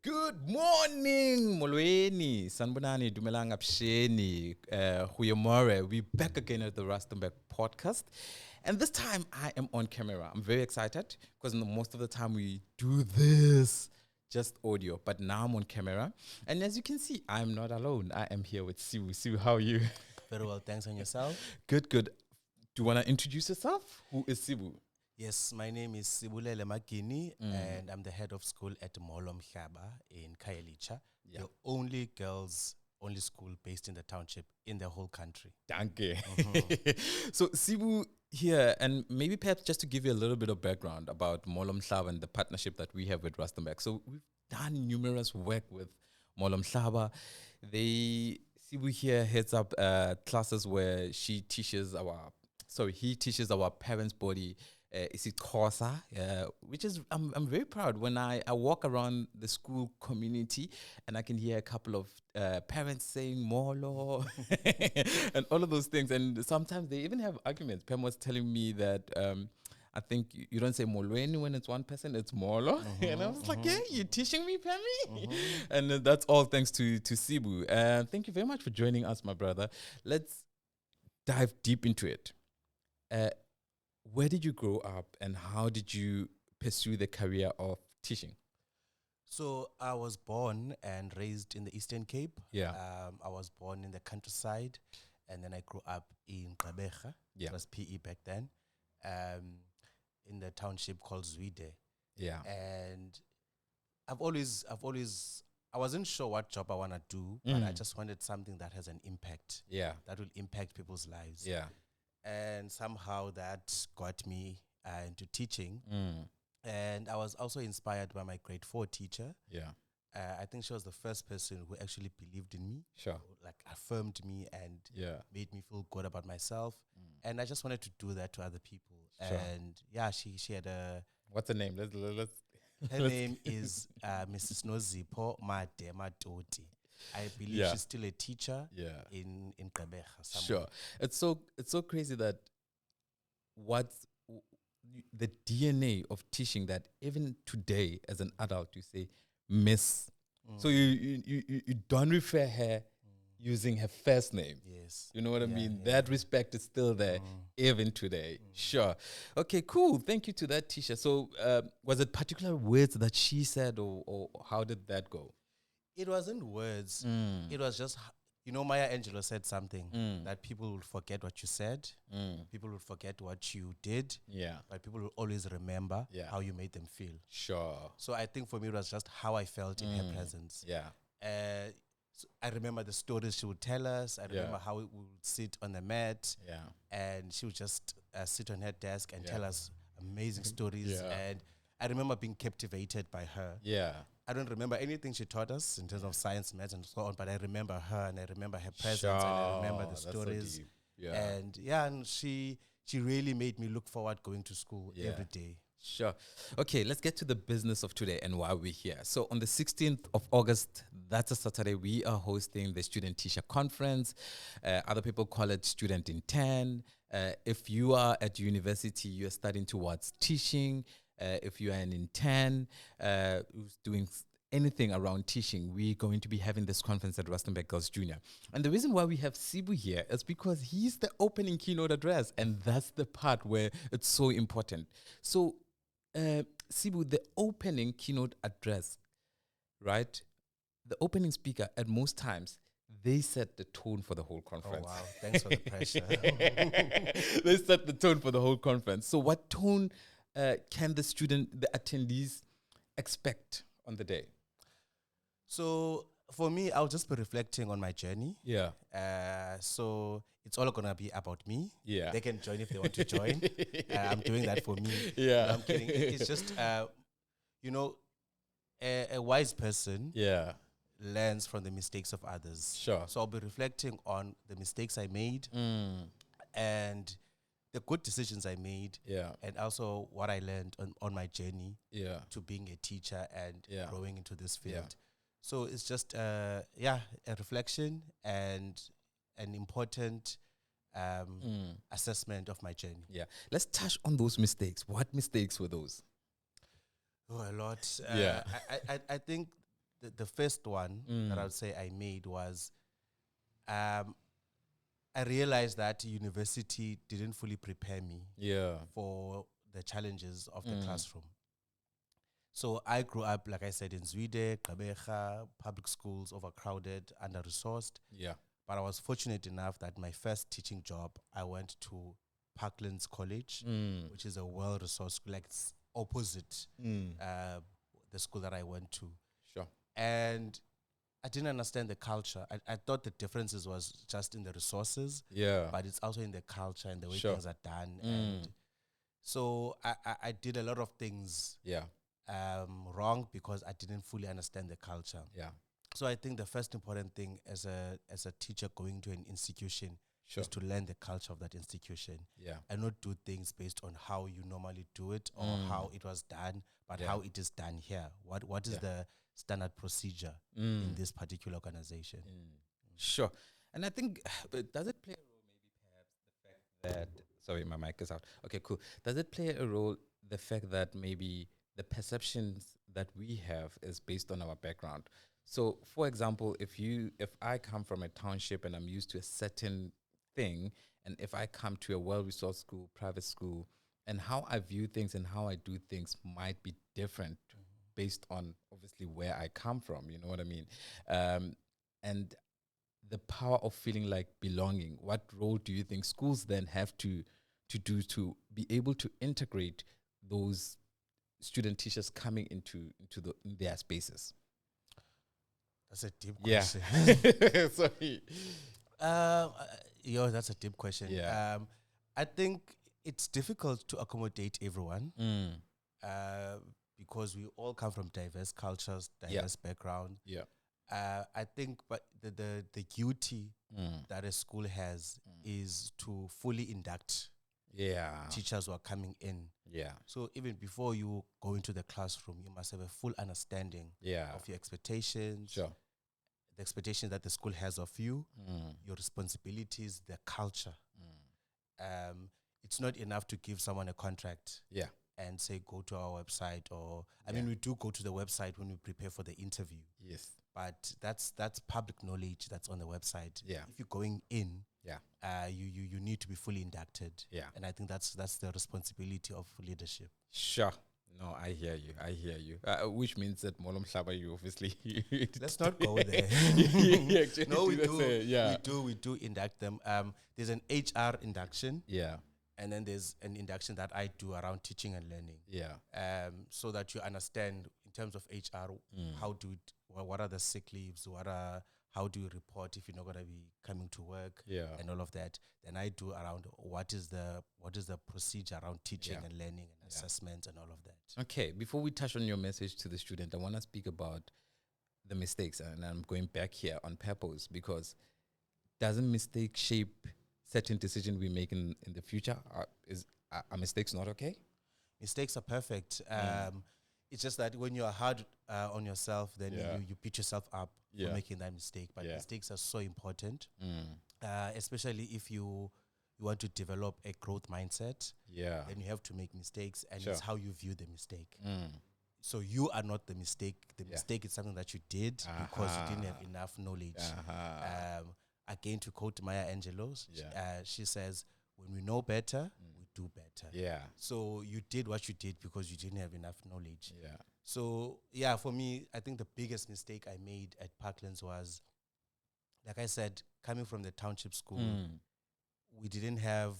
Good morning, Molweni, Sanbonani, Dumelanga Psheni, Huyamore. We're back again at the Rustenburg podcast. And this time I am on camera. I'm very excited because most of the time we do this just audio, but now I'm on camera. And as you can see, I'm not alone. I am here with Sibu. Sibu, how are you? Very well, thanks. And yourself? Good, good. Do you want to introduce yourself? Who is Sibu? Yes, my name is Sibulele Magini, and I'm the head of school at Molo Mhlaba in Khayelitsha, the only only school based in the township in the whole country. Danke. So Sibu here, and maybe perhaps just to give you a little bit of background about Molo Mhlaba and the partnership that we have with Rustenburg. So we've done numerous work with Molo Mhlaba. Sibu here heads up classes where he teaches our parents' body. IsiXhosa, which is I'm very proud when I walk around the school community and I can hear a couple of parents saying Molo and all of those things, and sometimes they even have arguments. Pam was telling me that I think you don't say Molweni when it's one person, it's Molo. And I was like, yeah, you're teaching me, Pammy? And that's all thanks to Sibu. Thank you very much for joining us, my brother. Let's dive deep into it. Where did you grow up and how did you pursue the career of teaching? So I was born and raised in the Eastern Cape. Yeah. I was born in the countryside, and then I grew up in Gqeberha. Yeah. It was PE back then, in the township called Zwide. Yeah. And I wasn't sure what job I want to do, but I just wanted something that has an impact. Yeah. That will impact people's lives. Yeah. And somehow that got me into teaching. And I was also inspired by my grade 4 teacher. Yeah. I think she was the first person who actually believed in me. Sure. Like affirmed me and made me feel good about myself. And I just wanted to do that to other people. Sure. And yeah, she had a... What's the name? Her name is Mrs. Nozipho Made Matoti. I believe she's still a teacher in Gqeberha somewhere. Sure. It's so crazy that what's the DNA of teaching that even today as an adult you say Miss. So you don't refer her using her first name. Yes. You know what I mean? That respect is still there even today. Sure. Okay, cool. Thank you to that teacher. So was it particular words that she said or how did that go? It wasn't words. It was just, Maya Angelou said something that people will forget what you said. People will forget what you did. Yeah. But people will always remember how you made them feel. Sure. So I think for me, it was just how I felt in her presence. Yeah. So I remember the stories she would tell us. I remember how we would sit on the mat. Yeah. And she would just sit on her desk and tell us amazing stories. Yeah. And I remember being captivated by her. Yeah. I don't remember anything she taught us in terms of science, maths, and so on, but I remember her and I remember her presence and I remember the stories. So deep. And she really made me look forward going to school every day. Sure. Okay, let's get to the business of today and why we're here. So on the 16th of August, that's a Saturday, we are hosting the Student Teacher Conference. Other people call it Student in 10. If you are at university, you're studying towards teaching. If you are an intern who's doing anything around teaching, we're going to be having this conference at Rustenburg Girls Junior. And the reason why we have Sibu here is because he's the opening keynote address, and that's the part where it's so important. So, Sibu, the opening keynote address, right? The opening speaker, at most times, they set the tone for the whole conference. Oh, wow. Thanks for the pressure. They set the tone for the whole conference. So what tone can the attendees expect on the day? So for me, I'll just be reflecting on my journey. Yeah. So it's all going to be about me. Yeah. They can join if they want to join. I'm doing that for me. Yeah. No, I'm kidding. It's just, a wise person learns from the mistakes of others. Sure. So I'll be reflecting on the mistakes I made and the good decisions I made, and also what I learned on my journey to being a teacher and growing into this field. Yeah. So it's just a reflection and an important assessment of my journey. Yeah. Let's touch on those mistakes. What mistakes were those? Oh, a lot. Yeah. I think the first one that I would say I made was I realized that university didn't fully prepare me for the challenges of the classroom. So I grew up, like I said, in Zwide, Gqeberha, public schools, overcrowded, under-resourced. Yeah. But I was fortunate enough that my first teaching job, I went to Parklands College, which is a well-resourced school, like it's opposite the school that I went to. Sure. And I didn't understand the culture. I thought the differences was just in the resources, but it's also in the culture and the way things are done. And so I did a lot of things wrong because I didn't fully understand the culture. Yeah. So I think the first important thing as a teacher going to an institution is to learn the culture of that institution. And not do things based on how you normally do it or how it was done, but how it is done here. What is the standard procedure in this particular organization? Sure. And I think, does it play a role maybe perhaps the fact that, sorry, my mic is out. Okay, cool. Does it play a role, the fact that maybe the perceptions that we have is based on our background? So, for example, if I come from a township and I'm used to a certain thing, and if I come to a well-resourced school, private school, and how I view things and how I do things might be different based on obviously where I come from, you know what I mean? And the power of feeling like belonging, what role do you think schools then have to do to be able to integrate those student teachers coming into their spaces? That's a deep question. Sorry. That's a deep question. Yeah. I think it's difficult to accommodate everyone because we all come from diverse cultures, diverse background. Yeah. I think, but the duty that a school has is to fully induct teachers who are coming in. Yeah. So even before you go into the classroom, you must have a full understanding of your expectations, the expectations that the school has of you, your responsibilities, the culture. It's not enough to give someone a contract and say, go to our website, or I mean, we do go to the website when we prepare for the interview. Yes. But that's public knowledge that's on the website. Yeah. If you're going in, you need to be fully inducted. Yeah. And I think that's the responsibility of leadership. Sure. No, I hear you. Which means that Molo Mhlaba, you obviously let's not go there. No, we do induct them. There's an HR induction. Yeah. And then there's an induction that I do around teaching and learning. Yeah. So that you understand in terms of HR, what are the sick leaves, how do you report if you're not going to be coming to work, and all of that. Then I do around what is the procedure around teaching and learning and assessment and all of that. Okay, before we touch on your message to the student, I want to speak about the mistakes, and I'm going back here on purpose because doesn't mistake shape certain decisions we make in the future? Are mistakes not okay? Mistakes are perfect. It's just that when you're hard on yourself, then you beat yourself up for making that mistake. But mistakes are so important, especially if you want to develop a growth mindset. Then you have to make mistakes, and it's how you view the mistake. So you are not the mistake. The mistake is something that you did because you didn't have enough knowledge. Again, to quote Maya Angelou, she says, when we know better, we do better. So you did what you did because you didn't have enough knowledge. So, for me, I think the biggest mistake I made at Parklands was, like I said, coming from the township school, we didn't have,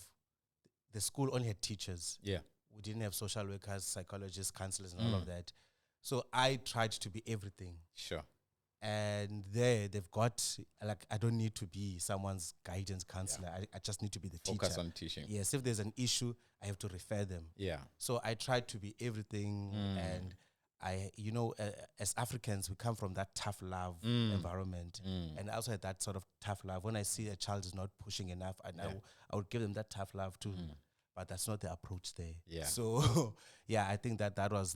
the school only had teachers. We didn't have social workers, psychologists, counselors, and all of that. So I tried to be everything. And they've got, like, I don't need to be someone's guidance counselor. I just need to be the teacher. Focus on teaching. Yes, if there's an issue, I have to refer them. So I tried to be everything. And as Africans, we come from that tough love environment. And I also had that sort of tough love. When I see a child is not pushing enough, I would give them that tough love too. But that's not the approach there. So, I think that was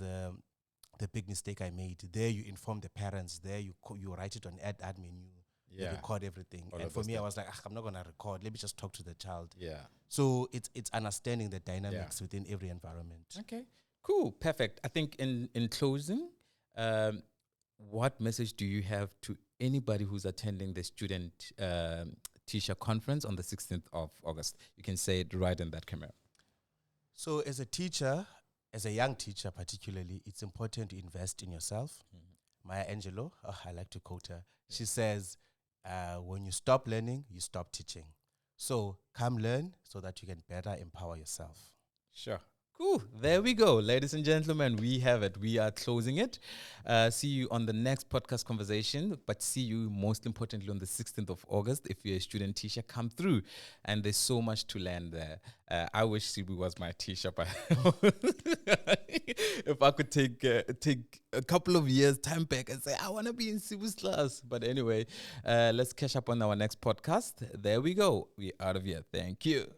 the big mistake I made. There you inform the parents. There you write it on admin. You record everything. And for me, I was like, I'm not going to record. Let me just talk to the child. So it's understanding the dynamics within every environment. Okay. Cool, perfect. I think in closing, what message do you have to anybody who's attending the student teacher conference on the 16th of August? You can say it right in that camera. So as a teacher, as a young teacher particularly, it's important to invest in yourself. Maya Angelou, I like to quote her. She says, when you stop learning, you stop teaching. So come learn so that you can better empower yourself. Sure. Cool. There we go. Ladies and gentlemen, we have it. We are closing it. See you on the next podcast conversation, but see you most importantly on the 16th of August. If you're a student teacher, come through. And there's so much to learn there. I wish Sibu was my teacher, but if I could take a couple of years time back and say, I want to be in Sibu's class. But anyway, let's catch up on our next podcast. There we go. We're out of here. Thank you.